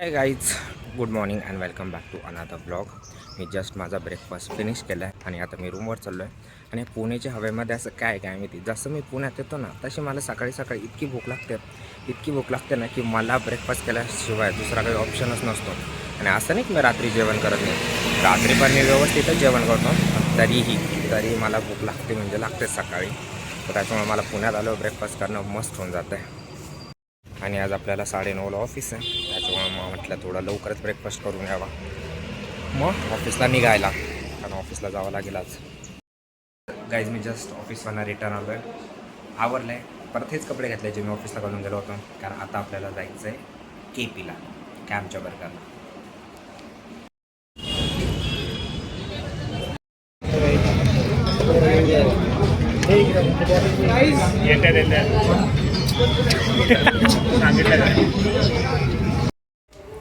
High guys, good morning and welcome back to another blog. मी just माझा breakfast finish केला आहे आणि आता मी रूमवर चाललो आहे. आणि पुण्याच्या हवेमध्ये असं काय काय माहिती, जसं मी पुण्यात येतो ना तशी मला सकाळी सकाळी इतकी भूक लागते ना की मला ब्रेकफास्ट केल्याशिवाय दुसरा काही ऑप्शनच नसतो. आणि असं नाही की मी रात्री जेवण करत नाही, रात्री पण मी व्यवस्थितच जेवण करतो, पण तरी मला भूक लागते म्हणजे लागतेच सकाळी. तर त्याच्यामुळे मला पुण्यात आलो ब्रेकफास्ट करणं मस्त होऊन जातं आहे. आणि आज आपल्याला 9:30ला ऑफिस आहे, त्याच्यामुळे मग म्हटलं थोडं लवकरच ब्रेकफास्ट करून यावा, मग ऑफिसला निघायला, कारण ऑफिसला जावं लागेल आज. गाईज, मी जस्ट ऑफिसवरनं रिटर्न आलो आहे, आवरलं आहे, परत हेच कपडे घेतले जे मी ऑफिसला घालून गेलो होतो, कारण आता आपल्याला जायचं आहे KPला, कॅम्पच्या बर्गरला.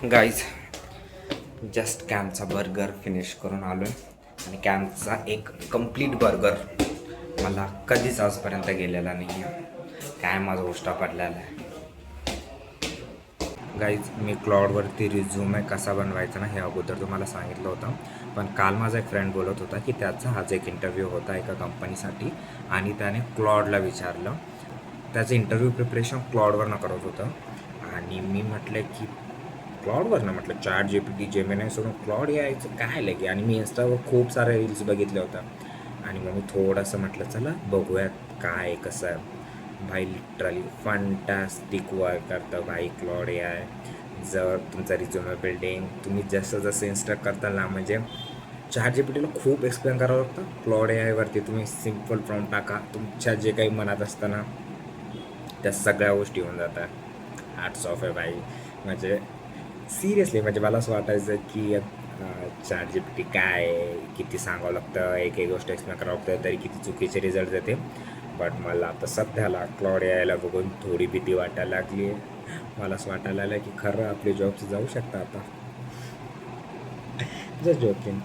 गाईज, जस्ट कॅम्पचा बर्गर फिनिश करून आलो आहे. आणि कॅम्पचा एक कंप्लीट बर्गर मला कधीच आजपर्यंत गेलेला नाही आहे. काय माझा उष्टा पडलेला आहे. गाईज, मी क्लॉडवरती रिझ्यूमे कसा बनवायचा ना हे अगोदर तुम्हाला सांगितलं होतं, पण काल माझा एक फ्रेंड बोलत होता की त्याचा हाच एक इंटरव्ह्यू होता एका कंपनीसाठी, आणि त्याने क्लॉडला विचारलं. त्याचं इंटरव्ह्यू प्रिपरेशन क्लॉडवरनं करत होतं. आणि मी म्हटलं की क्लॉडवरनं, म्हटलं ChatGPT जेमिनाय सोडून क्लॉड यायचं काय लगे. आणि मी इंस्टावर खूप सारे रील्स बघितले होत्या, आणि मग मी थोडंसं म्हटलं चला बघूयात काय कसं आहे. भाई लिटरली फंटॅस्टिक वर्क करतं भाई क्लॉड AI. जर तुमचा रिझ्युमे बिल्डिंग तुम्ही जसं जसं इन्स्ट्रक्ट करताल ना, म्हणजे ChatGPTला खूप एक्सप्लेन करावं लागतं. क्लॉड AIवरती तुम्ही सिम्पल प्रॉम्प्ट टाका, तुमच्या जे काही मनात असतं ना त्या सगळ्या गोष्टी होऊन जातात. हॅट्स ऑफ आहे भाई. म्हणजे सिरियसली, म्हणजे मला असं वाटायचं की ChatGPT काय किती सांगावं लागतं, एक गोष्ट एक्सप्लेन करावं लागतं तरी किती चुकीचे रिझल्ट देते. बट मला आता सध्याला क्लॉड यायला बघून थोडी भीती वाटायला लागली आहे. मला असं वाटायला लागलं की खरं आपले जॉब्स जाऊ शकतात आता. Just joking.